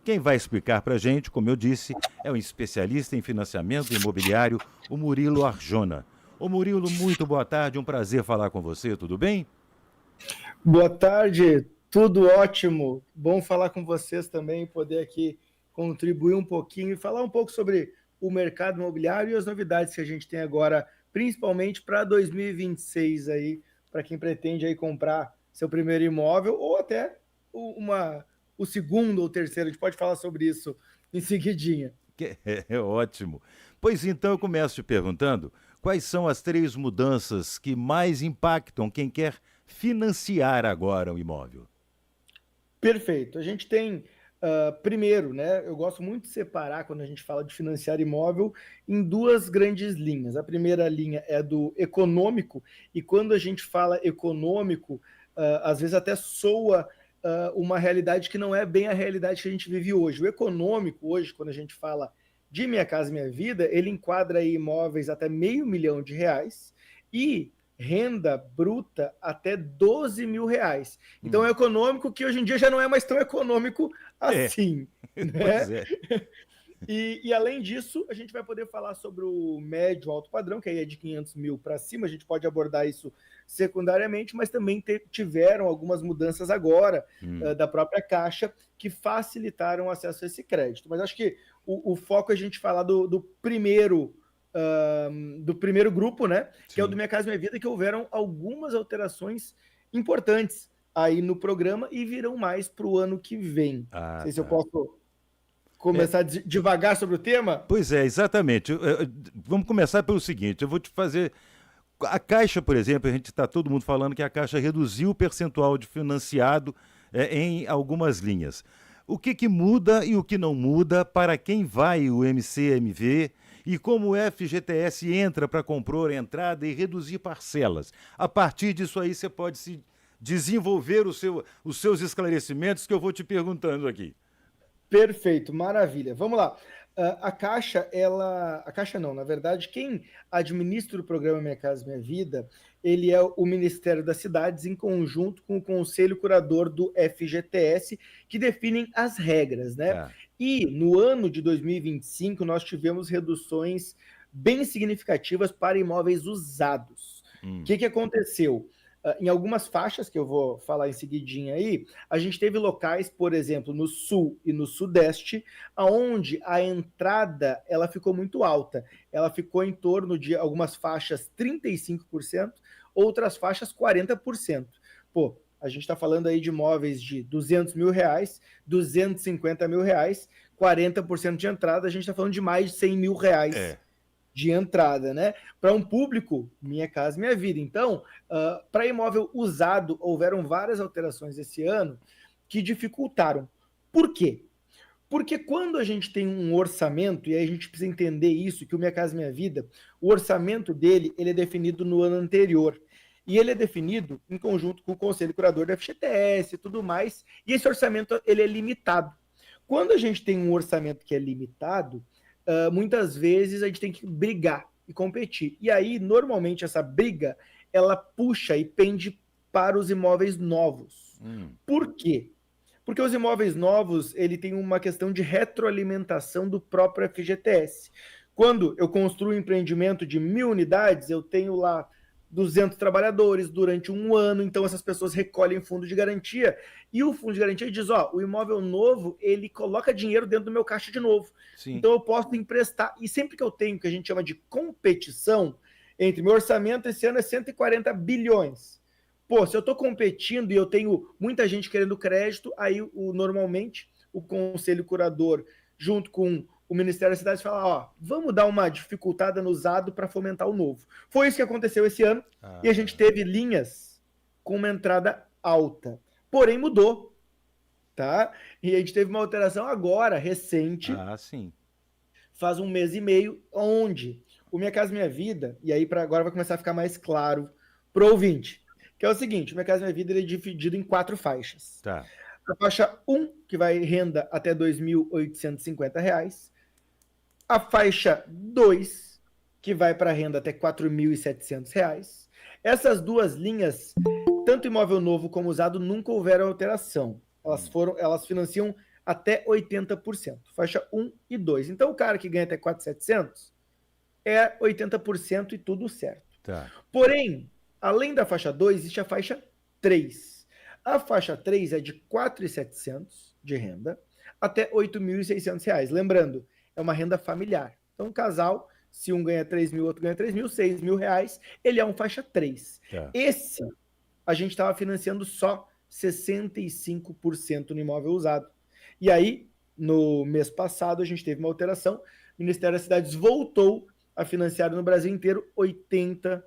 Quem vai explicar para a gente, como eu disse, é um especialista em financiamento imobiliário, o Murilo Arjona. Ô Murilo, muito boa tarde, um prazer falar com você, tudo bem? Boa tarde, tudo ótimo. Bom falar com vocês também, poder aqui contribuir um pouquinho e falar um pouco sobre o mercado imobiliário e as novidades que a gente tem agora, principalmente para 2026 aí, para quem pretende aí comprar seu primeiro imóvel ou até uma, o segundo ou terceiro. A gente pode falar sobre isso em seguidinha. É ótimo. Pois então eu começo te perguntando quais são as três mudanças que mais impactam quem quer financiar agora o imóvel. Perfeito. A gente tem, primeiro, né? Eu gosto muito de separar, quando a gente fala de financiar imóvel, em duas grandes linhas. A primeira linha é do econômico, e quando a gente fala econômico, às vezes até soa uma realidade que não é bem a realidade que a gente vive hoje. O econômico, hoje, quando a gente fala de Minha Casa Minha Vida, ele enquadra aí imóveis até R$ 500.000 e renda bruta até R$ 12.000. Então é Hum. econômico que hoje em dia já não é mais tão econômico É, assim, pois né? é. E além disso, a gente vai poder falar sobre o médio alto padrão, que aí é de 500 mil para cima. A gente pode abordar isso secundariamente, mas também tiveram algumas mudanças agora Hum. da própria Caixa que facilitaram o acesso a esse crédito. Mas acho que o foco é a gente falar do primeiro grupo, né? Que é o do Sim. Minha Casa Minha Vida, que houveram algumas alterações importantes aí no programa e virão mais para o ano que vem. Não Ah, sei se eu tá. posso É, começar devagar sobre o tema? pois é, exatamente. Vamos começar pelo seguinte: eu vou te fazer. A Caixa, por exemplo, a gente está todo mundo falando que a Caixa reduziu o percentual de financiado em algumas linhas. O que, que muda e o que não muda para quem vai o MCMV e como o FGTS entra para compor entrada e reduzir parcelas. A partir disso aí você pode se desenvolver os seus esclarecimentos que eu vou te perguntando aqui. Perfeito, maravilha. Vamos lá. A Caixa, a Caixa não, na verdade, quem administra o programa Minha Casa Minha Vida, ele é o Ministério das Cidades, em conjunto com o Conselho Curador do FGTS, que definem as regras, né? Tá. E no ano de 2025, nós tivemos reduções bem significativas para imóveis usados. O Hum. que aconteceu? Em algumas faixas, que eu vou falar em seguidinha aí, a gente teve locais, por exemplo, no sul e no sudeste, aonde a entrada ela ficou muito alta. Ela ficou em torno de algumas faixas 35%, outras faixas 40%. Pô, a gente está falando aí de imóveis de R$ 200.000, R$ 250.000, 40% de entrada, a gente está falando de mais de R$ 100.000 É. de entrada, né? Para um público, Minha Casa Minha Vida. Então, para imóvel usado, houveram várias alterações esse ano que dificultaram. Por quê? Porque quando a gente tem um orçamento, e aí a gente precisa entender isso, que o Minha Casa Minha Vida, o orçamento dele, ele é definido no ano anterior. E ele é definido em conjunto com o Conselho Curador da FGTS e tudo mais, e esse orçamento ele é limitado. Quando a gente tem um orçamento que é limitado, muitas vezes a gente tem que brigar e competir. E aí, normalmente, essa briga, ela puxa e pende para os imóveis novos. Hum. Por quê? Porque os imóveis novos, ele tem uma questão de retroalimentação do próprio FGTS. Quando eu construo um empreendimento de 1.000 unidades, eu tenho lá 200 trabalhadores durante um ano, então essas pessoas recolhem fundo de garantia, e o fundo de garantia diz, o imóvel novo, ele coloca dinheiro dentro do meu caixa de novo. Sim. Então eu posso emprestar, e sempre que eu tenho o que a gente chama de competição, entre meu orçamento esse ano é 140 bilhões. Pô, se eu estou competindo e eu tenho muita gente querendo crédito, aí normalmente o conselho curador, junto com o Ministério da Cidade, fala, vamos dar uma dificultada no usado para fomentar o novo. Foi isso que aconteceu esse ano, e a gente Ah, teve linhas com uma entrada alta. Porém, mudou, tá? E a gente teve uma alteração agora, recente, sim. faz um mês e meio, onde o Minha Casa Minha Vida, e aí para agora vai começar a ficar mais claro pro ouvinte, que é o seguinte, o Minha Casa Minha Vida ele é dividido em 4 faixas. Tá. A faixa 1, que vai renda até R$ 2.850. A faixa 2, que vai para renda até R$ 4.700. Essas duas linhas, tanto imóvel novo como usado, nunca houveram alteração. Hum. Elas financiam até 80%, faixa 1 e 2. Então, o cara que ganha até 4.700 é 80% e tudo certo. Tá. Porém, além da faixa 2, existe a faixa 3. A faixa 3 é de 4.700 de renda até R$ 8.600. Lembrando, é uma renda familiar. Então, um casal, se um ganha 3 mil, outro ganha 3 mil, 6 mil reais, ele é um faixa 3. Tá. Esse, a gente estava financiando só 65% no imóvel usado. E aí, no mês passado, a gente teve uma alteração. O Ministério das Cidades voltou a financiar no Brasil inteiro 80%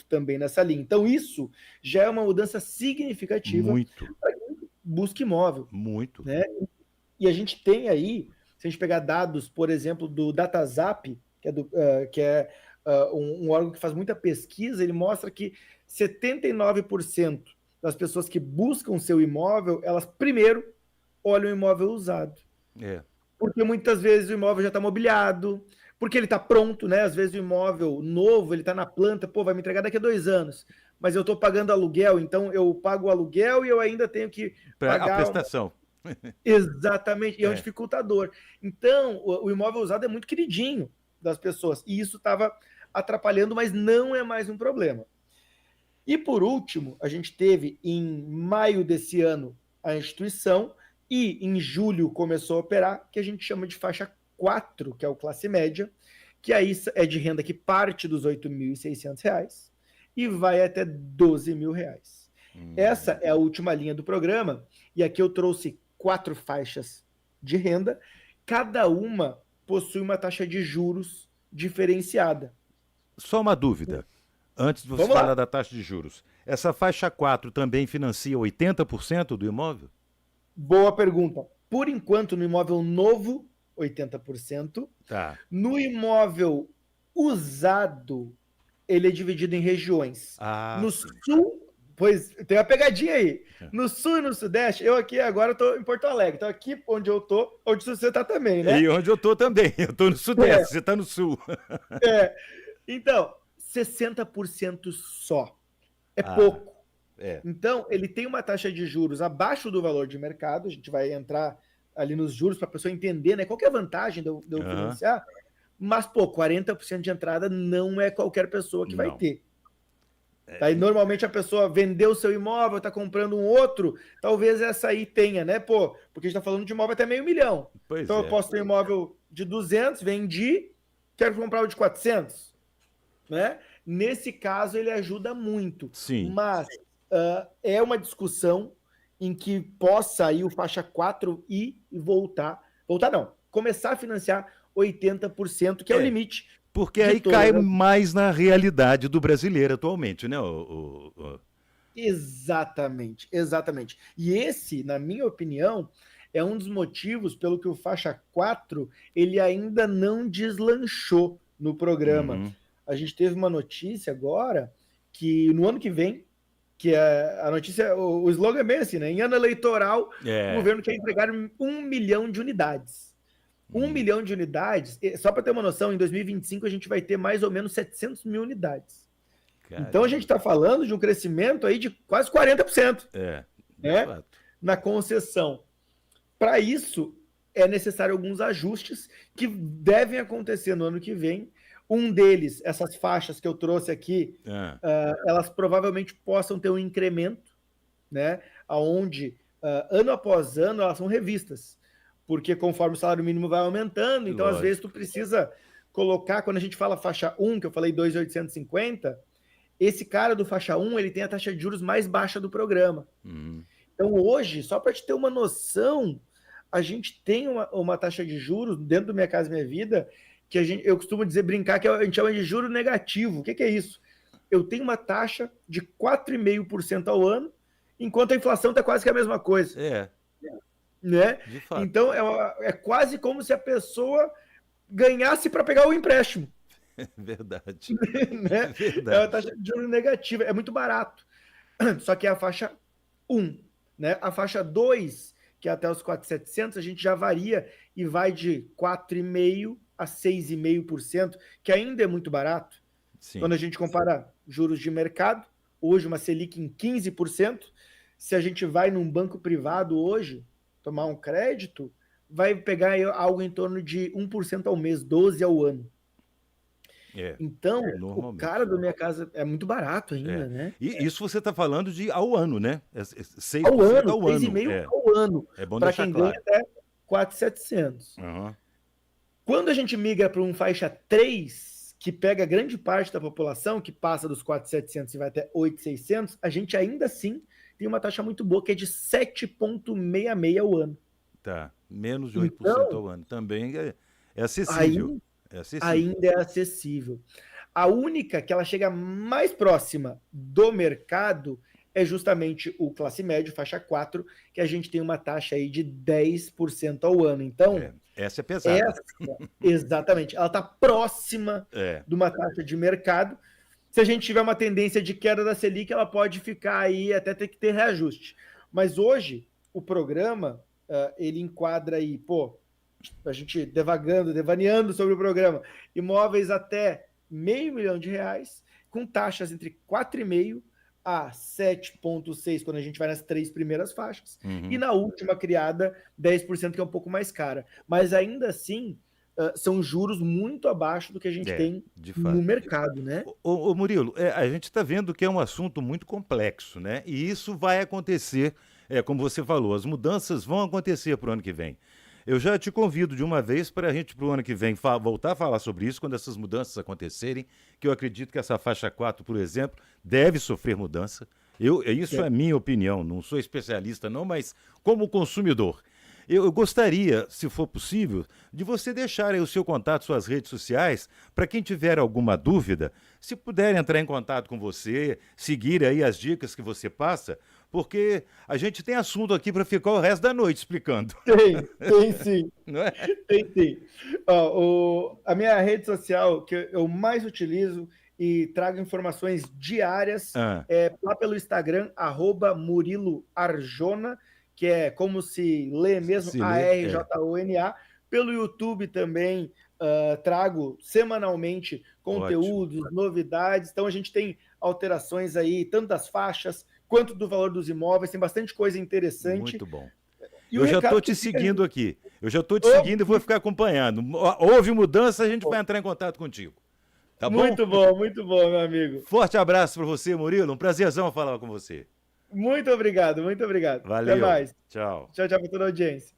também nessa linha. Então, isso já é uma mudança significativa Muito. para quem busca imóvel. Muito. Né? E a gente tem aí, se a gente pegar dados, por exemplo, do DataZap, que é um órgão que faz muita pesquisa, ele mostra que 79% das pessoas que buscam seu imóvel, elas primeiro olham o imóvel usado. É. Porque muitas vezes o imóvel já está mobiliado, porque ele está pronto, né? Às vezes o imóvel novo, ele está na planta, pô, vai me entregar daqui a 2 anos, mas eu estou pagando aluguel, então eu pago o aluguel e eu ainda tenho que pagar A prestação. Exatamente, e é um dificultador. Então, o imóvel usado é muito queridinho das pessoas, e isso estava atrapalhando, mas não é mais um problema. E por último, a gente teve em maio desse ano a instituição, e em julho começou a operar, que a gente chama de faixa 4, que é o classe média, que aí é de renda que parte dos R$ 8.600 e vai até R$ 12.000. Essa é a última linha do programa, e aqui eu trouxe 4 faixas de renda, cada uma possui uma taxa de juros diferenciada. Só uma dúvida, antes de você falar da taxa de juros. Essa faixa 4 também financia 80% do imóvel? Boa pergunta. Por enquanto, no imóvel novo, 80%. Tá. No imóvel usado, ele é dividido em regiões. No sim. sul, pois tem uma pegadinha aí. No sul e no sudeste, eu aqui agora estou em Porto Alegre. Então aqui onde eu estou, onde você está também, né? E onde eu estou também. Eu estou no sudeste, você está no sul. Então, 60% só. É pouco. Então, ele tem uma taxa de juros abaixo do valor de mercado. A gente vai entrar ali nos juros para a pessoa entender, né? Qual que é a vantagem de eu financiar? Mas, 40% de entrada não é qualquer pessoa que vai ter. Aí, normalmente, a pessoa vendeu o seu imóvel, está comprando um outro, talvez essa aí tenha, né? Porque a gente está falando de imóvel até R$500 mil. Então, eu posso ter um imóvel de 200, vendi, quero comprar o de 400, né? Nesse caso, ele ajuda muito. Sim. Mas é uma discussão em que possa ir o faixa 4 e voltar. Voltar não, começar a financiar 80%, que é o limite. Porque aí cai mais na realidade do brasileiro atualmente, né? Exatamente, exatamente. E esse, na minha opinião, é um dos motivos pelo que o faixa 4 ele ainda não deslanchou no programa. A gente teve uma notícia agora que no ano que vem, que a notícia, o slogan é bem assim, né? Em ano eleitoral, o governo quer entregar 1 milhão de unidades. 1 milhão de unidades, só para ter uma noção, em 2025 a gente vai ter mais ou menos 700 mil unidades. Caramba. Então a gente está falando de um crescimento aí de quase 40%. Né? Na concessão. Para isso, é necessário alguns ajustes que devem acontecer no ano que vem. Um deles, essas faixas que eu trouxe aqui, elas provavelmente possam ter um incremento, né? Onde, ano após ano, elas são revistas. Porque conforme o salário mínimo vai aumentando, então às vezes tu precisa colocar, quando a gente fala faixa 1, que eu falei 2.850, esse cara do faixa 1, ele tem a taxa de juros mais baixa do programa. Então hoje, só para te ter uma noção, a gente tem uma taxa de juros dentro do Minha Casa Minha Vida, que eu costumo brincar que a gente chama de juro negativo. O que é isso? Eu tenho uma taxa de 4,5% ao ano, enquanto a inflação está quase que a mesma coisa. Né? Então é quase como se a pessoa ganhasse para pegar o empréstimo. Verdade. Né? Verdade. É uma taxa de juros negativa, é muito barato. Só que é a faixa 1. Né? A faixa 2, que é até os 4.700, a gente já varia e vai de 4,5% a 6,5%, que ainda é muito barato. Sim, quando a gente compara juros de mercado, hoje uma Selic em 15%, se a gente vai num banco privado hoje, tomar um crédito, vai pegar aí algo em torno de 1% ao mês, 12 ao ano. Então, o cara da Minha Casa é muito barato ainda, né? E isso você está falando de ao ano, né? 6% ao ano, ao ano. 6,5% ao ano. É bom para deixar quem claro. ganha até 4.700. Quando a gente migra para um faixa 3, que pega grande parte da população, que passa dos 4.700 e vai até 8.600, a gente ainda assim tem uma taxa muito boa, que é de 7,66% ao ano. Tá, menos de 8% ao ano. Também é acessível. Ainda é acessível. A única que ela chega mais próxima do mercado é justamente o classe médio, faixa 4, que a gente tem uma taxa aí de 10% ao ano. Então, essa é pesada. Exatamente. Ela está próxima de uma taxa de mercado. Se a gente tiver uma tendência de queda da Selic, ela pode ficar aí até ter que ter reajuste. Mas hoje, o programa, ele enquadra aí, a gente devaneando sobre o programa, imóveis até R$500 mil, com taxas entre 4,5% a 7,6% quando a gente vai nas 3 primeiras faixas, e na última criada, 10%, que é um pouco mais cara. Mas ainda assim, são juros muito abaixo do que a gente tem no mercado, né? Ô Murilo, a gente está vendo que é um assunto muito complexo, né? E isso vai acontecer, como você falou, as mudanças vão acontecer para o ano que vem. Eu já te convido de uma vez para a gente, para o ano que vem, voltar a falar sobre isso, quando essas mudanças acontecerem, que eu acredito que essa faixa 4, por exemplo, deve sofrer mudança. Isso é minha opinião, não sou especialista não, mas como consumidor. Eu gostaria, se for possível, de você deixar aí o seu contato, suas redes sociais, para quem tiver alguma dúvida, se puder entrar em contato com você, seguir aí as dicas que você passa, porque a gente tem assunto aqui para ficar o resto da noite explicando. Tem sim. Não é? Tem sim. A minha rede social que eu mais utilizo e trago informações diárias é lá pelo Instagram, @MuriloArjona, que é como se lê mesmo, ARJONA. Pelo YouTube também trago semanalmente conteúdos, novidades. Então a gente tem alterações aí, tanto das faixas quanto do valor dos imóveis. Tem bastante coisa interessante. Muito bom. Eu já estou te seguindo aqui. Eu já estou te seguindo e vou ficar acompanhando. Houve mudança, a gente vai entrar em contato contigo. Tá bom? Muito bom, meu amigo. Forte abraço para você, Murilo. Um prazerzão falar com você. Muito obrigado, muito obrigado. Valeu. Até mais. Tchau. Tchau para toda a audiência.